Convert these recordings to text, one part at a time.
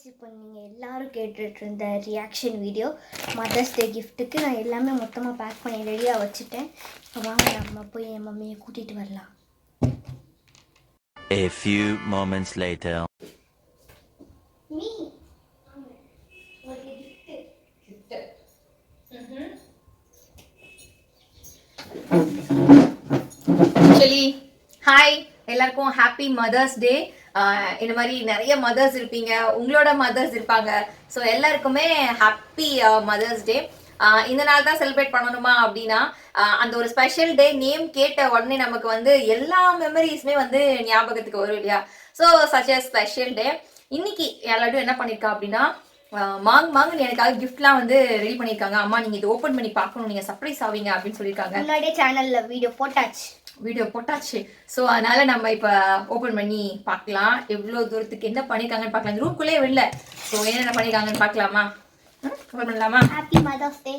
இப்போ நீங்கள் எல்லோரும் கேட்டுட்டு இருந்த ரியாக்ஷன் வீடியோ மதர்ஸ் டே கிஃப்ட்டுக்கு நான் எல்லாமே மொத்தமாக பேக் பண்ணி ரெடியாக வச்சுட்டேன். இப்போ வாங்க நம்ம போய் என் மம்மியை கூட்டிகிட்டு வரலாம். A few moments later. Me actually hi எல்லாருக்கும் ஹாப்பி மதர்ஸ் டே. இந்த மாதிரி நிறைய மதர்ஸ் இருப்பீங்க, உங்களோட மதர்ஸ் இருப்பாங்க. ஸோ எல்லாருக்குமே ஹாப்பி மதர்ஸ் டே. இந்த நாள் தான் செலிப்ரேட் பண்ணணுமா அப்படின்னா அந்த ஒரு ஸ்பெஷல் டே நேம் கேட்ட உடனே நமக்கு வந்து எல்லா மெமரிஸுமே வந்து ஞாபகத்துக்கு வரும் இல்லையா? So such a special day. இன்னைக்கு எல்லாரும் என்ன பண்ணியிருக்கா அப்படின்னா மாங்குன்னு எனக்காக கிஃப்ட்லாம் வந்து ரெடி பண்ணியிருக்காங்க. அம்மா நீங்கள் இது ஓப்பன் பண்ணி பார்க்கணும், நீங்கள் சர்ப்ரைஸ் ஆவீங்க அப்படின்னு சொல்லியிருக்காங்க. முன்னாடியே சேனலில் வீடியோ போட்டாச்சு. ஸோ அதனால நம்ம இப்போ ஓப்பன் பண்ணி பார்க்கலாம் எவ்வளோ தூரத்துக்கு என்ன பண்ணியிருக்காங்கன்னு பார்க்கலாம். இந்த ரூம்குள்ளே வெளில ஸோ என்னென்ன பண்ணியிருக்காங்கன்னு பார்க்கலாமா? ஓப்பன் பண்ணலாமா? Happy mother's day.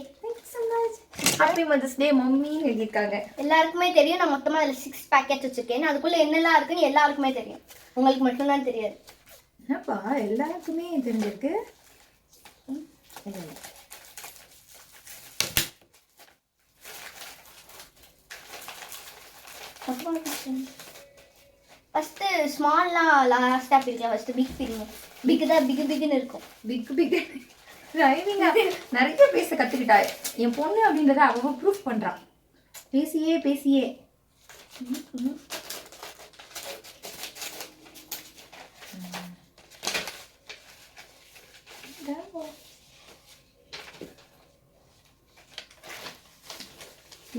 Happy mother's day மம்மின்னு எழுதியிருக்காங்க. எல்லாருக்குமே தெரியும் நான் மொத்தமாக அதில் 6 பேக்கெட்ஸ் வச்சுருக்கேன். அதுக்குள்ளே என்னெல்லாம் இருக்குன்னு எல்லாருக்குமே தெரியும், உங்களுக்கு மட்டும்தான் தெரியாது. என்னப்பா எல்லாருக்குமே தெரிஞ்சிருக்கு? ஃபஸ்ட்டு ஸ்மால்லாம் லாஸ்ட்டாக பிரிக்கலாம். ஃபஸ்ட்டு பிக் பிரிங்க. பிக்கு தான் பிக்குன்னு இருக்கும். பிக் ரைவிங்க நிறைய பேச கற்றுக்கிட்டா என் பொண்ணு அப்படின்றத அவ ப்ரூஃப் பண்ணுறான். பேசியே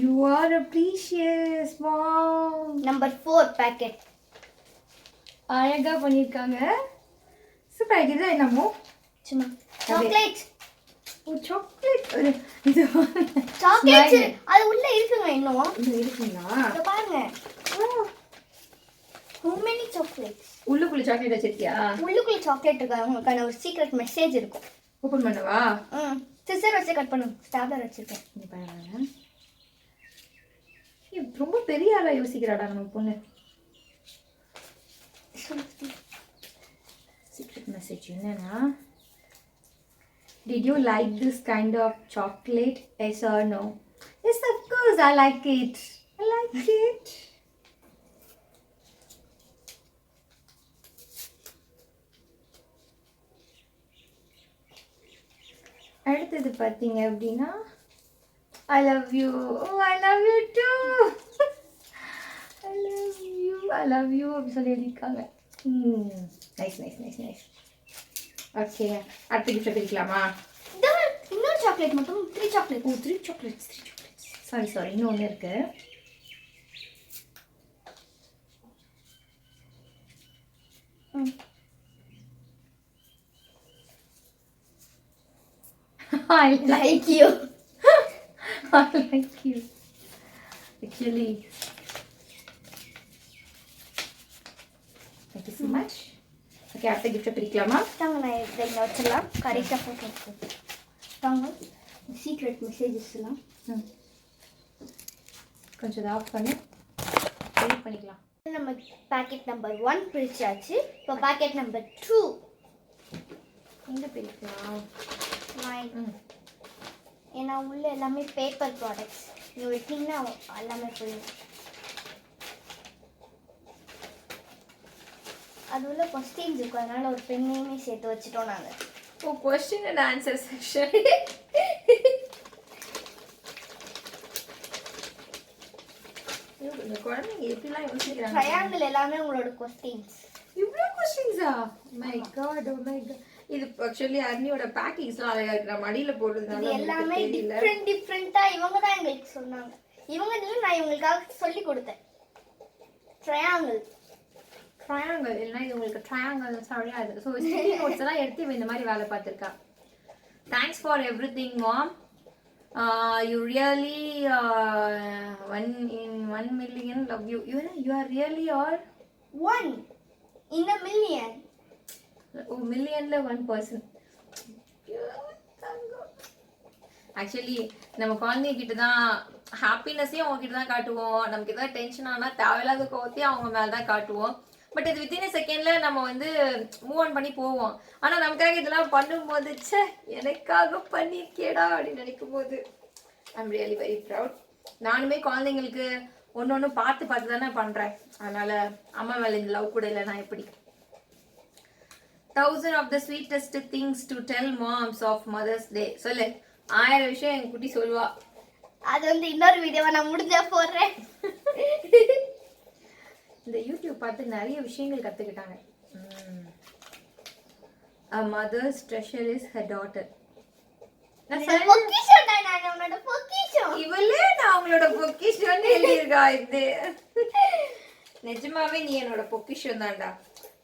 You are a precious mom. Number 4 packet. அழகா பண்ணிருக்காங்க. சூப்பரா இருக்குதா? என்னமோ சும்மா சாக்லேட். ஓ சாக்லேட். இது சாக்லேட் அது உள்ள இருக்குங்க. இன்னும் இருக்குங்களா? இத பாருங்க. How many chocolates? உள்ளுக்குள்ள சாக்லேட் வச்சிருக்கியா? உள்ளுக்குள்ள சாக்லேட் இருக்கு. உங்களுக்கு ஒரு சீக்ரெட் மெசேஜ் இருக்கும். ஓபன் பண்ணவா? சிசர் வச்சு கட் பண்ணு. ஸ்டாப்லர் வச்சிருக்கேன். நீ பாருங்க. ரொம்ப பெரிய ஆளா யோசிக்கிறாடா நம்ம பொண்ணு. சீக்ரெட் மெசேஜ் என்னன்னா, did you like this kind of chocolate? Yes or no? Yes, of course I like it. I like it. அடுத்தது பார்த்தீங்க அப்படின்னா I love you. Oh, I love you too. I love you. அப்படி சொல்லி எழுதியிருக்காங்க. Nice. Okay, அடுத்த gift பிரிக்கலாமா? இன்னொரு chocolate மட்டும் 3 chocolate. 3 chocolates. Sorry இன்னொன்று இருக்கு. I like you. I like you. Actually, thank you so much. Okay, after gift பிரிக்கலாமா? தாங்க நான் இதை வச்சிடலாம். கரெக்டாக போட்டு தாங்க. சீக்ரெட் மெசேஜஸ் எல்லாம் கொஞ்சம் ஆஃப் பண்ணி ரெடி பண்ணிக்கலாம். நம்ம பேக்கெட் நம்பர் 1 பிரிச்சாச்சு. இப்போ பேக்கெட் நம்பர் 2 எங்கே பிரிக்கலாம்? ஏன்னா உள்ள எல்லாமே பேப்பர் ப்ராடக்ட்ஸ். நீங்கள் வெட்டிங்கன்னா எல்லாமே போயிடும். அது உள்ள கொஸ்டின்ஸ் இருக்கும், அதனால ஒரு பெண்ணையுமே சேர்த்து வச்சுட்டோம் நாங்கள். Oh, question and answer section. இந்த குழந்தைங்க எப்படிலாம் யோசிக்கிறாங்க. ட்ரையாங்கிள் எல்லாமே உங்களோட கொஸ்டின்ஸ். இவ்வளோ கொஸ்டின்ஸா? My god. இது ஆக்சுவலி அர்னியோட பேக்கிங்ஸ்லாம் அழகா இருக்கு. நம்ம அடியில போடுறதுனால எல்லாமே டிஃப்ரெண்டா இவங்க தான் எங்களுக்கு சொன்னாங்க. இவங்க இல்ல, நான் இவங்களுக்காக சொல்லி கொடுத்தேன். ட்ரையாங்கிள் இல்லைன்னா இது உங்களுக்கு ட்ரையாங்கிள் சரியா இது. ஸோ ஸ்டிக்கி நோட்ஸ் எல்லாம் எடுத்து இந்த மாதிரி வேலை பார்த்துருக்கா. Thanks for everything mom. You really 1 million love you. You are really all 1 in a million. Oh, millionல 1%. Actually நம்ம குழந்தைகிட்ட தான் ஹாப்பினஸையும் அவங்க கிட்ட தான் காட்டுவோம். நமக்கு ஏதாவது டென்ஷன் ஆனால் தேவையில்லாத கோவத்தையும் அவங்க மேலே தான் காட்டுவோம். பட் இது வித்தின் செகண்ட்ல நம்ம வந்து மூவ் ஆன் பண்ணி போவோம். ஆனா நமக்காக இதெல்லாம் பண்ணும்போது ச்சே எனக்காக பண்ணிருக்கேடா அப்படின்னு நினைக்கும் போது ஐம் ரியலி வெரி ப்ரவுட். நானுமே குழந்தைங்களுக்கு ஒன்னொன்னு பார்த்து பார்த்து தானே பண்றேன். அதனால அம்மா மேல இந்த லவ் கூட இல்லை நான் எப்படி. 1000 of the sweetest things to tell moms of Mother's Day. சொல்லு 1000 விஷயம் என் குட்டி சொல்லுவா. அது வந்து இன்னொரு வீடியோவை நான் முடிஞ்சா போடுறேன். இந்த யூடியூப் பார்த்து நிறைய விஷயங்கள் கத்துக்கிட்டாங்க. A mother's treasure is her daughter. பொக்கிஷம் தான் நான் உன்னோட பொக்கிஷம். இவளே நான் அவங்களோட பொக்கிஷம்னு எழுதியிருக்கா இது. நிஜமாவே நீ என்னோட பொக்கிஷம் தான்டா.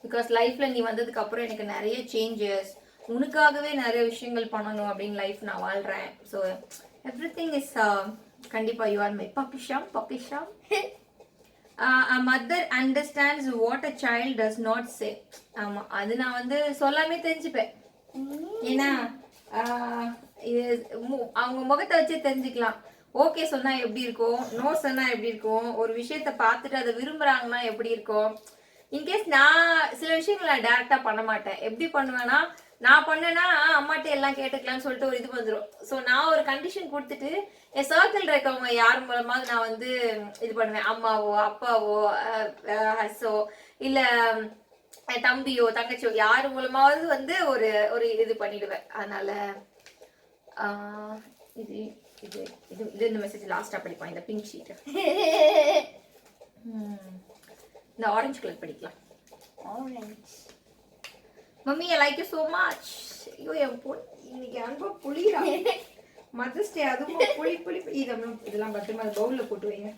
பிகாஸ் லைஃப்ல நீ வந்ததுக்கு அப்புறம் எனக்கு நிறைய சேஞ்சஸ், உனக்காகவே நிறைய விஷயங்கள் பண்ணணும் அப்படின்னு லைஃப் நான் வாழ்றேன். ஸோ எவ்ரிதிங் இஸ் கண்டிப்பா யூ ஆர் மை பொக்கிஷம் பொக்கிஷம். A mother understands what a child does not say. ஆமா அது நான் வந்து சொல்லாமே தெரிஞ்சுப்பேன். ஏன்னா அவங்க முகத்தை வச்சே தெரிஞ்சுக்கலாம். ஓகே சொன்னா எப்படி இருக்கும், நோ சொன்னா எப்படி இருக்கும், ஒரு விஷயத்த பார்த்துட்டு அதை விரும்புறாங்கன்னா எப்படி இருக்கும். இன்கேஸ் நான் சில விஷயங்கள் நான் டேரக்டா பண்ண மாட்டேன். எப்படி பண்ணுவேன்னா நான் பண்ணேன்னா அம்மாட்ட எல்லாம் கேட்டுக்கலாம்னு சொல்லிட்டு ஒரு இது வந்துடும். ஸோ நான் ஒரு கண்டிஷன் கொடுத்துட்டு என் சர்க்கிள் இருக்கவங்க யார் மூலமாவது நான் வந்து இது பண்ணுவேன். அம்மாவோ அப்பாவோ ஹஸ்ஸோ இல்லை என் தம்பியோ தங்கச்சியோ யார் மூலமாவது வந்து ஒரு ஒரு இது பண்ணிடுவேன். அதனால இது இது இது இது இந்த மெசேஜ் லாஸ்டா படிப்போம். இந்த பிங்க் ஷீட் இந்த ஆரஞ்சு கலர் படிக்கலாம். Orange mummy I like you so much. ஐயோ என் பொண்ணு இன்னைக்கு அன்பா புளிரா. மதர்ஸ் டே அதுவும் புளி புளி இதெல்லாம் பத்திரமா பவுல்ல போட்டு வைங்க.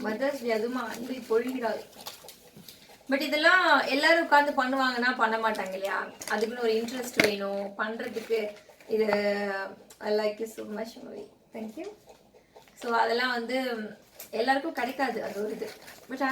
மதர்ஸ் டே அதுவும் அன்பை பொழிகிறாள். பட் இதெல்லாம் எல்லாரும் உட்காந்து பண்ணுவாங்கன்னா பண்ண மாட்டாங்க இல்லையா, அதுக்குன்னு ஒரு இன்ட்ரெஸ்ட் வேணும் பண்றதுக்கு. இது I like you so much mummy, thank you. So அதெல்லாம் வந்து எல்லாருக்கும் கிடைக்காது அது ஒரு இது. பட்